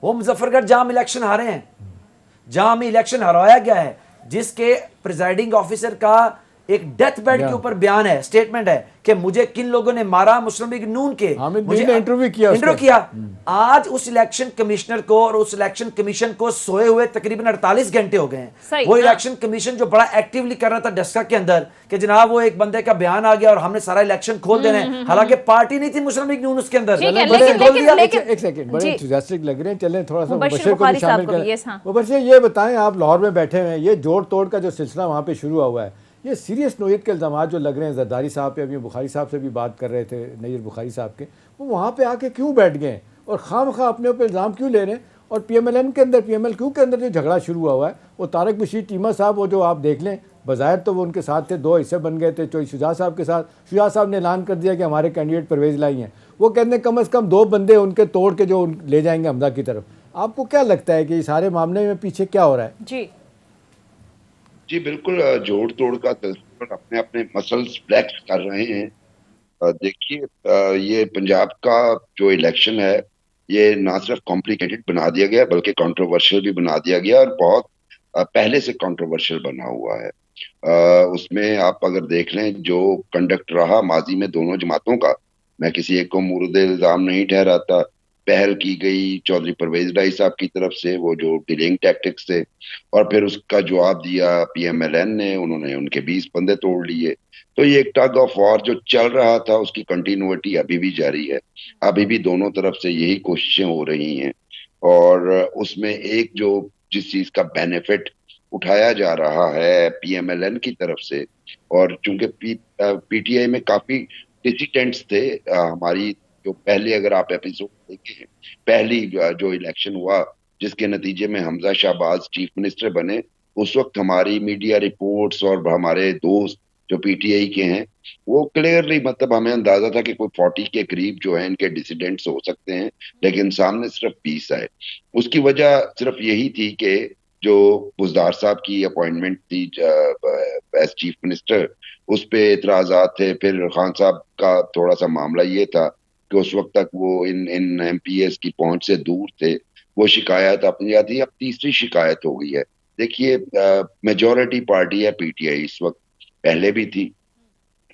वो मुजफ्फरगढ़ जहां हम इलेक्शन हारे हैं, जहां हमें इलेक्शन हराया गया है, जिसके प्रिजाइडिंग ऑफिसर का एक डेथ बेड के ऊपर बयान है, स्टेटमेंट है कि मुझे किन लोगों ने मारा, मुस्लिम लीग नून के, मुझे इंटरव्यू किया। आज उस इलेक्शन कमिश्नर को और उस इलेक्शन कमीशन को सोए हुए तकरीबन 48 घंटे हो गए हैं। वो इलेक्शन कमीशन जो बड़ा एक्टिवली कर रहा था डस्का के अंदर कि जनाब वो एक बंदे का बयान आ गया और हमने सारा इलेक्शन खोल देना है, हालांकि पार्टी नहीं थी मुस्लिम लीग नून उसके अंदर। एक सेकंड, बड़े एंथुसियास्टिक लग रहे हैं, चलें थोड़ा सा मुबश्शिर को भी शामिल करें। मुबश्शिर, ये बताएं, आप लाहौर में बैठे हुए हैं, ये जोड़ तोड़ का जो सिलसिला वहाँ पे शुरू हुआ है, ये सीरियस नोयत के इल्ज़ाम जो लग रहे हैं, जरदारी साहब पे, अभी बुखारी साहब से भी बात कर रहे थे, नईर बुखारी साहब के, वो वहाँ पे आके क्यों बैठ गए और खामखा अपने ऊपर इल्ज़ाम क्यों ले रहे हैं? और PMLN के अंदर, PMLQ के अंदर जो झगड़ा शुरू हुआ है, वो तारक बशीर टीमा साहब, वो जो आप देख लें, बज़ाहिर तो वो उनके साथ थे, 2 हिस्से बन गए थे, चौधरी शुजा साहब के साथ। शुजा साहब ने ऐलान कर दिया कि हमारे कैंडिडेट परवेज़ लाई हैं, वो कहते हैं कम से कम 2 बंदे उनके तोड़ के जो ले जाएंगे हमदा की तरफ। आपको क्या लगता है कि इस सारे मामले में पीछे क्या हो रहा है? जी बिल्कुल, जोड़ तोड़ का अपने अपने मसल्स फ्लेक्स कर रहे हैं। देखिए, ये पंजाब का जो इलेक्शन है, ये ना सिर्फ कॉम्प्लिकेटेड बना दिया गया बल्कि कंट्रोवर्शियल भी बना दिया गया, और बहुत पहले से कंट्रोवर्शियल बना हुआ है। उसमें आप अगर देख लें जो कंडक्ट रहा माजी में दोनों जमातों का, मैं किसी एक को मुर्द इल्जाम नहीं ठहराता, पहल की गई चौधरी परवेज लाई साहब की तरफ से, वो जो डिलेइंग टैक्टिक्स थे, और फिर उसका जवाब दिया PMLN ने, उन्होंने उनके 20 बंदे तोड़ लिए। तो ये एक टग ऑफ वॉर जो चल रहा था, उसकी कंटिन्यूटी अभी भी जारी है, अभी भी दोनों तरफ से यही कोशिशें हो रही हैं। और उसमें एक जो जिस चीज का बेनिफिट उठाया जा रहा है PMLN की तरफ से, और चूंकि PTI में काफी डिसिडेंट्स थे, हमारी जो पहले, अगर आप एपिसोड देखें, पहली जो इलेक्शन हुआ जिसके नतीजे में हमजा शहबाज चीफ मिनिस्टर बने, उस वक्त हमारी मीडिया रिपोर्ट्स और हमारे दोस्त जो PTI के हैं, वो क्लियरली, मतलब हमें अंदाजा था कि कोई 40 के करीब जो है इनके डिसिडेंट्स हो सकते हैं, लेकिन सामने सिर्फ 20 आए। उसकी वजह सिर्फ यही थी कि जो बुजदार साहब की अपॉइंटमेंट थी एज चीफ मिनिस्टर, उस पे एतराजात थे। फिर खान साहब का थोड़ा सा मामला ये था कि उस वक्त तक वो इन MPs की पहुंच से दूर थे, वो शिकायत अपनी आती, अब तीसरी शिकायत हो गई है। देखिए, मेजॉरिटी पार्टी है PTI इस वक्त, पहले भी थी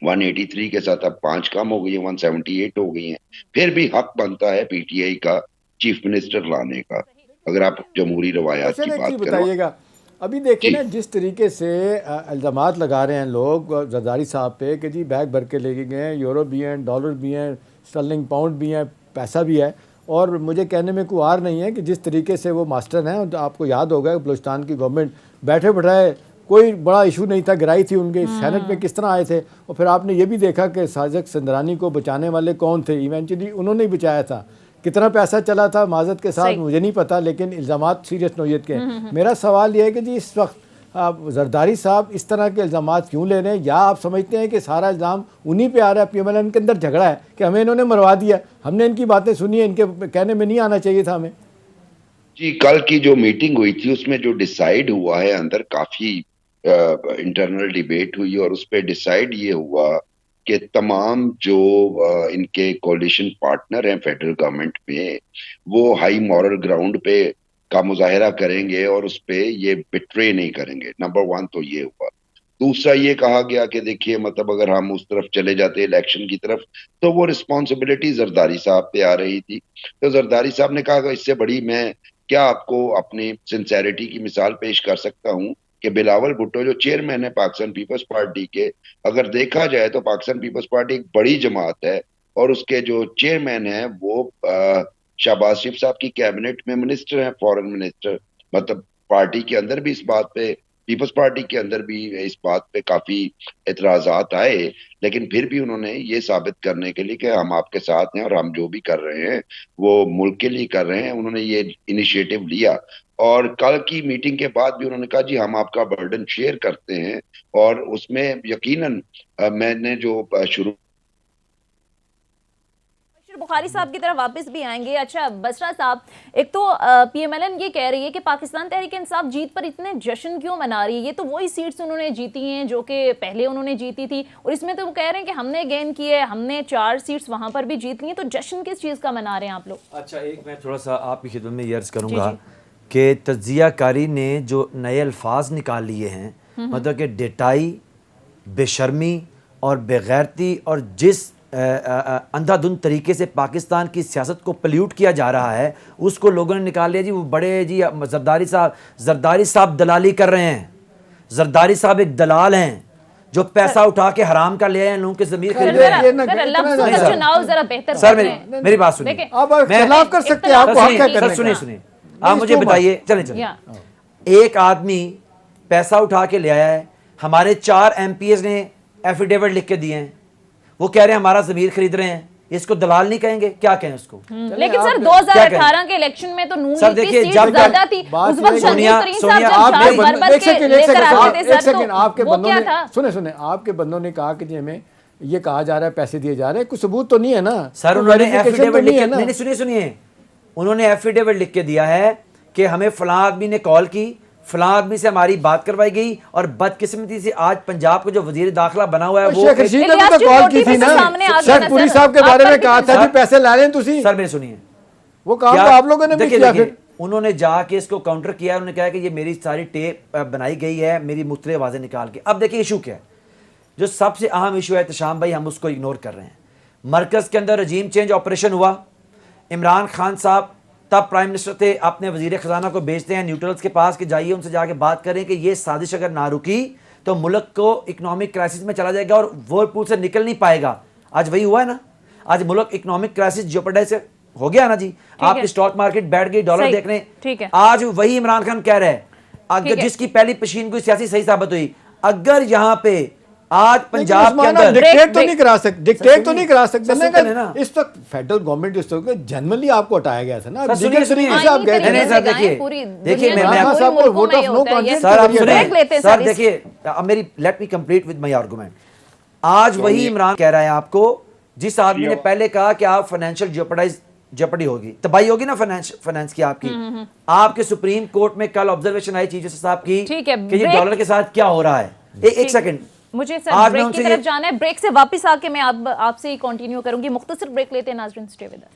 183 के साथ, अब 5 कम हो गई है, 178 हो गई है। फिर भी हक बनता है PTI का चीफ मिनिस्टर लाने का, अगर आप जमहूरी रवायात की बात बताइएगा। अभी देखिए ना, जिस तरीके से इल्ज़ामात लगा रहे हैं लोग जरदारी साहब पे कि जी बैग भर के लेके गए हैं, यूरो भी हैं, डॉलर भी हैं, स्टर्लिंग पाउंड भी हैं, पैसा भी है, और मुझे कहने में कोई आर नहीं है कि जिस तरीके से वो मास्टर हैं, तो आपको याद होगा बलूचिस्तान की गवर्नमेंट बैठे बैठाए, कोई बड़ा इशू नहीं था, गिराई थी उनके सेनेट में किस तरह आए थे, और फिर आपने ये भी देखा कि साजिद संदरानी को बचाने वाले कौन थे, इवेंचुअली उन्होंने ही बचाया था। कितना पैसा चला था माजत के साथ मुझे नहीं पता, लेकिन इल्ज़ामात सीरियस नौयत के हैं। मेरा सवाल यह है कि जी इस वक्त जरदारी साहब इस तरह के इल्ज़ामात क्यों ले रहे हैं, या आप समझते हैं कि सारा इल्ज़ाम उन्हीं पे आ रहा है, PMLN के अंदर झगड़ा है कि हमें इन्होंने मरवा दिया, हमने इनकी बातें सुनी है, इनके कहने में नहीं आना चाहिए था हमें? जी, कल की जो मीटिंग हुई थी उसमें जो डिसाइड हुआ है, अंदर काफी इंटरनल डिबेट हुई, और उस पर डिसाइड ये हुआ कि तमाम जो इनके कोalition पार्टनर हैं फेडरल गवर्नमेंट में, वो हाई मॉरल ग्राउंड पे का मुजाहिरा करेंगे और उस पे ये बिट्रे नहीं करेंगे। नंबर 1 तो ये हुआ। दूसरा ये कहा गया कि देखिए, मतलब अगर हम उस तरफ चले जाते इलेक्शन की तरफ, तो वो रिस्पॉन्सिबिलिटी जरदारी साहब पे आ रही थी। तो जरदारी साहब ने कहा इससे बड़ी मैं क्या आपको अपनी सिंसेरिटी की मिसाल पेश कर सकता हूँ कि बिलावल भुट्टो जो चेयरमैन है पाकिस्तान पीपल्स पार्टी के, अगर देखा जाए तो पाकिस्तान पीपल्स पार्टी एक बड़ी जमात है, और उसके जो चेयरमैन है वो शहबाज शरीफ साहब की कैबिनेट में मिनिस्टर हैं, फॉरेन मिनिस्टर। मतलब पार्टी के अंदर भी इस बात पे, पीपल्स पार्टी के अंदर भी इस बात पे काफी एतराजात आए, लेकिन फिर भी उन्होंने ये साबित करने के लिए कि हम आपके साथ हैं और हम जो भी कर रहे हैं वो मुल्क के लिए कर रहे हैं, उन्होंने ये इनिशिएटिव लिया। और कल की मीटिंग के बाद भी उन्होंने कहा जी हम आपका बर्डन शेयर करते हैं, और उसमें यकीनन मैंने जो शुरू बुखारी साहब की तरफ वापस भी आएंगे। अच्छा बसरा साहब, एक तो PMLN ये कह रही है कि पाकिस्तान तहरीक इंसाफ जीत पर इतने जश्न क्यों मना रही है? ये तो वही सीट्स उन्होंने जीती हैं जो कि पहले उन्होंने जीती थी, और इसमें तो वो कह रहे हैं कि हमने गेन किए, हमने 4 सीट्स वहां पर भी जीत ली, तो जश्न किस चीज का मना रहे हैं आप लोग? अच्छा, एक मैं थोड़ा सा आपकी खिदमत में ये अर्ज करूंगा कि तज्जिया कारी ने जो नए अल्फाज निकाल लिए हैं, मतलब कि डेटाई, बेशर्मी और बेगैरती, और जिस अंधाधुंध तरीके से पाकिस्तान की सियासत को पल्यूट किया जा रहा है, उसको लोगों ने निकाल लिया जी। वो बड़े जी जरदारी साहब दलाली कर रहे हैं। जरदारी साहब एक दलाल हैं जो पैसा उठा के हराम का ले आए हैं, लोगों के ज़मीर खरीद रहे हैं। चुनाव जरा बेहतर सर मेरी बात सुनिए, कर सकते हैं, आपको हक है करने का। सुनिए, आप मुझे बताइए, चले एक आदमी पैसा उठा के ले आया है, हमारे 4 MPs ने एफिडेविट लिख के दिए हैं, वो कह रहे हैं हमारा ज़मीर खरीद रहे हैं, इसको दलाल नहीं कहेंगे, क्या कहें उसको? लेकिन सर 2018 के इलेक्शन में तो नून लीग की सीट ज्यादा थी, उस वक्त सोनिया आपके बंदों ने सुने आपके बंदों ने कहा कि जी हमें ये कहा जा रहा है पैसे दिए जा रहे हैं, कुछ सबूत तो नहीं है ना सर। उन्होंने एफिडेविट लिख के, सुनिए, उन्होंने एफिडेविट लिख के दिया है कि हमें फलां आदमी ने कॉल की, फलां आदमी से हमारी बात करवाई गई, और बदकिस्मती से आज पंजाब का जो वजीर दाखिला बना हुआ है वो शेख रशीद ने भी तो कॉल की थी ना, शेख पुरी साहब के बारे में कहा था कि पैसे ला रहे हैं तुसी। सर मेरे सुनिए, वो काम तो आप लोगों ने भी किया। फिर उन्होंने जाके इसको काउंटर किया, उन्होंने कहा कि ये मेरी सारी टेप बनाई गई है, मेरी मुख्तलिफ आवाजें निकाल के। अब देखिए इशू क्या है, जो सबसे अहम इशू है तशाम भाई, हम उसको इग्नोर कर रहे हैं। मरकज के अंदर रजीम चेंज ऑपरेशन हुआ, इमरान खान साहब तब प्राइम मिनिस्टर थे, अपने वजीर खजाना को भेजते हैं न्यूट्रल्स के पास कि जाइए उनसे जाके बात करें कि ये साजिश अगर ना रुकी तो मुल्क को इकोनॉमिक क्राइसिस में चला जाएगा और व्हर्लपूल से निकल नहीं पाएगा। आज वही हुआ है ना, आज मुल्क इकोनॉमिक क्राइसिस जेओपर्डाइज हो गया ना जी। आपकी स्टॉक मार्केट बैठ गई डॉलर देखने, आज वही इमरान खान कह रहे हैं, अगर जिसकी पहली पशीन कोई सियासी सही साबित हुई, अगर यहाँ पे आज पंजाब के अंदर डिक्टेट तो नहीं करा सकते ना। इस वक्त फेडरल गवर्नमेंट जिस तरह जनरली आपको हटाया गया था ना, देखिए सर देखिए, अब मेरी let me complete with my argument. आज वही इमरान कह रहा है आपको, जिस आदमी ने पहले कहा कि आप फाइनेंशियल जेओपर्डी होगी, तबाही होगी ना फाइनेंस की आपकी। आपके सुप्रीम कोर्ट में कल ऑब्जर्वेशन आई चीफ जस्टिस साहब की कि ये डॉलर के साथ क्या हो रहा है। एक सेकंड, मुझे सर ब्रेक की तरफ जाना है, ब्रेक से वापस आके मैं आपसे ही कंटिन्यू करूंगी। मुख्तसर ब्रेक लेते हैं नाज़रीन, स्टे विद अस।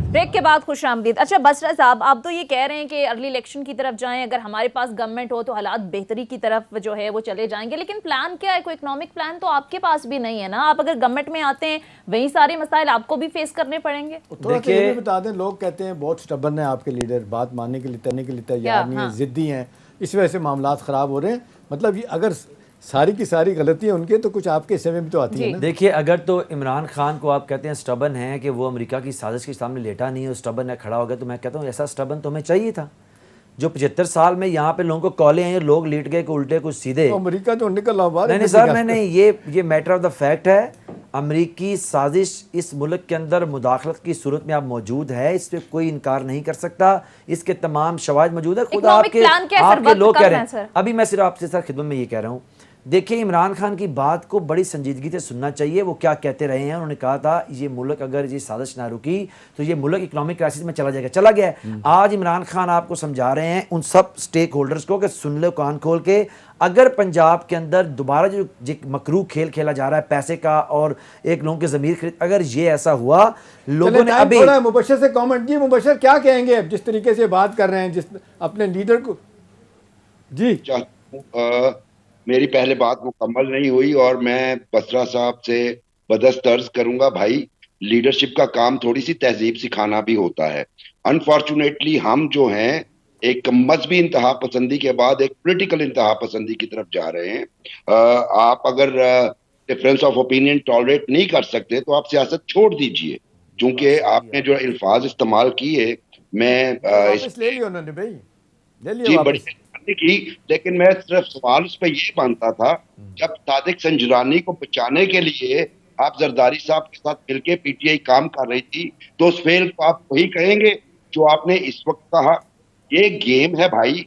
ब्रेक के बाद खुश आमदीद। अच्छा बसरा साहब, आप तो ये कह रहे हैं कि अर्ली इलेक्शन की तरफ जाएं, अगर हमारे पास गवर्नमेंट हो तो हालात बेहतरी की तरफ जो है वो चले जाएंगे, लेकिन प्लान क्या है? कोई इकोनॉमिक प्लान तो आपके पास भी नहीं है ना। आप अगर गवर्नमेंट में आते हैं वही सारे मसाइल आपको भी फेस करने पड़ेंगे। देखिए बता दें, लोग कहते हैं बहुत स्टबर्न है आपके लीडर, बात मानने के लिए करने के लिए तैयार नहीं है, जिद्दी हैं, इस वजह से मामलात खराब हो रहे हैं। मतलब अगर सारी की सारी गलतियां उनके, तो कुछ आपके हिस्से में भी तो आती है ना। देखिए, अगर तो इमरान खान को आप कहते हैं स्टबन है कि वो अमेरिका की साजिश के सामने लेटा नहीं है, स्टबन है, खड़ा हो गया, तो मैं कहता हूँ ऐसा स्टबन तो हमें चाहिए था। जो 75 साल में यहाँ पे लोगों को कॉलें हैं, लोग लेट गए, उल्टे कुछ सीधे, तो अमेरिका तो निकल रहा। नहीं सर, नहीं, ये मैटर ऑफ द फैक्ट है। अमरीकी साजिश इस मुल्क के अंदर मुदाखलत की सूरत में आप मौजूद है, इस पर कोई इनकार नहीं कर सकता, इसके तमाम शवाहिद मौजूद है। खुद आपके लोग कह रहे हैं। अभी मैं सिर्फ आपसे सर खिदमत में ये कह रहा हूँ, देखिए इमरान खान की बात को बड़ी संजीदगी से सुनना चाहिए। वो क्या कहते रहे हैं, उन्होंने कहा था ये मुल्क अगर ये साजिश ना रुकी तो ये मुल्क इकोनॉमिक क्राइसिस में चला जाएगा, चला गया है। आज इमरान खान आपको समझा रहे हैं उन सब स्टेक होल्डर्स को कि सुन लो कान खोल के, अगर पंजाब के अंदर दोबारा जो मकरू खेल खेला जा रहा है पैसे का और एक लोगों के ज़मीर खरीद, अगर ये ऐसा हुआ, लोगों ने अभी मुबशर से कमेंट जी, मुबशर क्या कहेंगे जिस तरीके से बात कर रहे हैं जिस अपने लीडर को? जी मेरी पहले बात मुकम्मल नहीं हुई और मैं बसरा साहब से बदस्त अर्ज करूंगा, भाई लीडरशिप का काम थोड़ी सी तहजीब सिखाना भी होता है। अनफॉर्चुनेटली हम जो हैं एक मजहबी इंतहा पसंदी के बाद एक पॉलिटिकल इंतहा पसंदी की तरफ जा रहे हैं। आप अगर डिफरेंस ऑफ ओपिनियन टॉलरेट नहीं कर सकते तो आप सियासत छोड़ दीजिए, क्योंकि आपने जो अल्फाज इस्तेमाल किए, मैं ले लिया उन्होंने भाई, ले लिया बड़ी की, लेकिन मैं सिर्फ सवाल उस पर ये मानता था, जब सादिक संजरानी को बचाने के लिए आप जरदारी साहब के साथ मिलके पीटीआई काम कर रही थी, तो उस फेल को आप वही कहेंगे जो आपने इस वक्त कहा। ये गेम है भाई,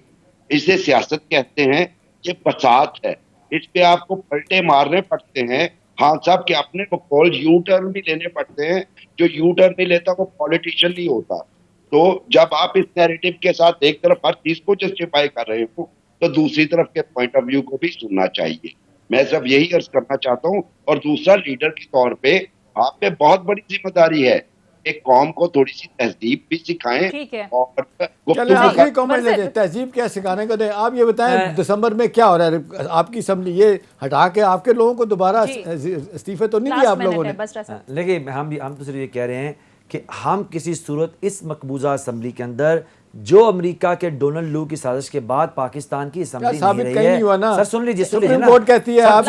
इसे सियासत कहते हैं, ये फसाद है। इस पे आपको पलटे मारने पड़ते हैं। हाँ साहब के अपने को कॉल यू टर्न भी लेने पड़ते हैं, जो यू टर्न नहीं लेता वो पॉलिटिशियन नहीं होता। तो जब आप इस नैरेटिव के साथ एक तरफ हर चीज को जस्टिफाई कर रहे हो तो दूसरी तरफ के पॉइंट ऑफ व्यू को भी सुनना चाहिए। मैं सब यही अर्ज करना चाहता हूँ। और दूसरा, लीडर के तौर पे आप पे बहुत बड़ी जिम्मेदारी है, एक कौम को थोड़ी सी तहजीब भी सिखाएं। ठीक है। और चलिए आखिरी कमेंट ले लें, तहजीब क्या सिखाने को दे। आप ये बताएं दिसंबर में क्या हो रहा है आपकी असेंबली, ये हटा के आपके लोगों को दोबारा इस्तीफे तो नहीं दिया आप लोगों ने? लेकिन हम तो सिर्फ ये कह रहे हैं कि हम किसी सूरत इस मकबूजा असेंबली के अंदर जो अमेरिका के डोनाल्ड लू की साजिश के बाद पाकिस्तान की असेंबली नहीं रही है। हुआ ना? सर सुन लीजिए, सुप्रीम कोर्ट कहती है आप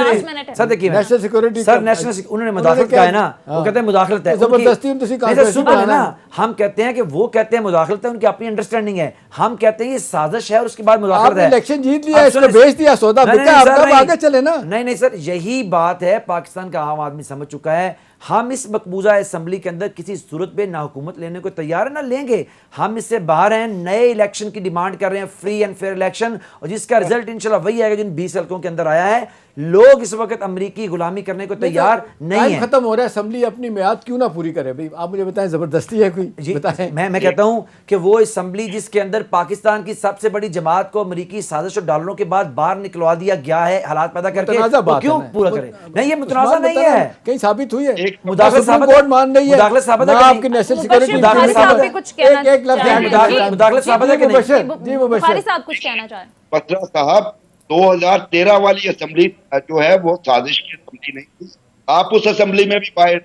सर देखिए नेशनल सिक्योरिटी, सर नेशनल उन्होंने मुदाखलत कहा है ना, वो कहते हैं मुदाखलत है जबरदस्ती ना। हम कहते हैं कि वो कहते हैं मुदाखलत है, उनकी अपनी अंडरस्टैंडिंग है। हम कहते हैं ये साजिश है और उसके बाद मुदाखलत है। इलेक्शन जीत लिया, इसको बेच दिया, सौदा बिका, अब आगे चले ना। नहीं सर, यही बात है, पाकिस्तान का आम आदमी समझ चुका है। हम इस मकबूजा असेंबली के अंदर किसी सूरत पे ना हुकूमत लेने को तैयार है ना लेंगे। हम इससे बाहर हैं, नए इलेक्शन की डिमांड कर रहे हैं, फ्री एंड फेयर इलेक्शन, और जिसका रिजल्ट इंशाल्लाह वही आएगा जिन 20 हल्कों के अंदर आया है। लोग इस वक्त अमेरिकी गुलामी करने को तैयार नहीं है। खत्म हो रहा है, असेंबली अपनी मियाद क्यों ना पूरी करे भाई? आप मुझे बताएं, जबरदस्ती है कोई? बताएं। मैं कहता हूं कि वो असेंबली जिसके अंदर पाकिस्तान की सबसे बड़ी जमात को अमेरिकी साजिश और डॉलरों के बाद बाहर निकलवा दिया गया है, हालात पैदा करके, तो क्यों पूरा करे? नहीं, ये मुतनाज़ा नहीं है, कहीं साबित हुई है? मुदाखलत साबित मान रही है, मुदाखलत साबित है, आपकी नेशनल सिक्योरिटी मुदाखलत साबित है। कुछ कहना एक लफ्ज़ मुदाखलत साबित है कि नहीं? जी मुबश्शिर साहब कुछ कहना चाह रहे हैं? बत्रा साहब, 2013 वाली असेंबली जो है वो साजिश की असेंबली नहीं थी। आप उस असेंबली में भी बाहर,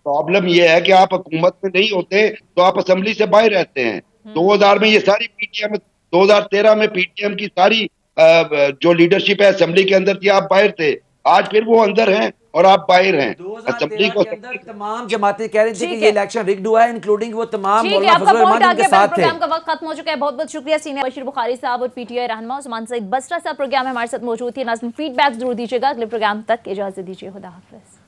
प्रॉब्लम यह है कि आप हुकूमत में नहीं होते तो आप असेंबली से बाहर रहते हैं। 2000 में ये सारी पीटीएम, 2013 में पीटीएम की सारी जो लीडरशिप है असेंबली के अंदर थी, आप बाहर थे। आज फिर वो अंदर हैं और आप बाहर हैं। असेंबली को अंदर तमाम जमातें कह रही थी कि ये इलेक्शन रिग्ड हुआ है, इंक्लूडिंग वो तमाम के साथ थे। प्रोग्राम का वक्त खत्म हो चुका है। बहुत बहुत शुक्रिया सीनियर बशीर बुखारी साहब और पीटीआई रहनुमा उस्मान सईद बसरा साहब प्रोग्राम में हमारे साथ मौजूद थे। नाज़रीन फीडबैक जरूर दीजिएगा। अगले प्रोग्राम तक इजाजत दीजिए। खुदा हाफिज़।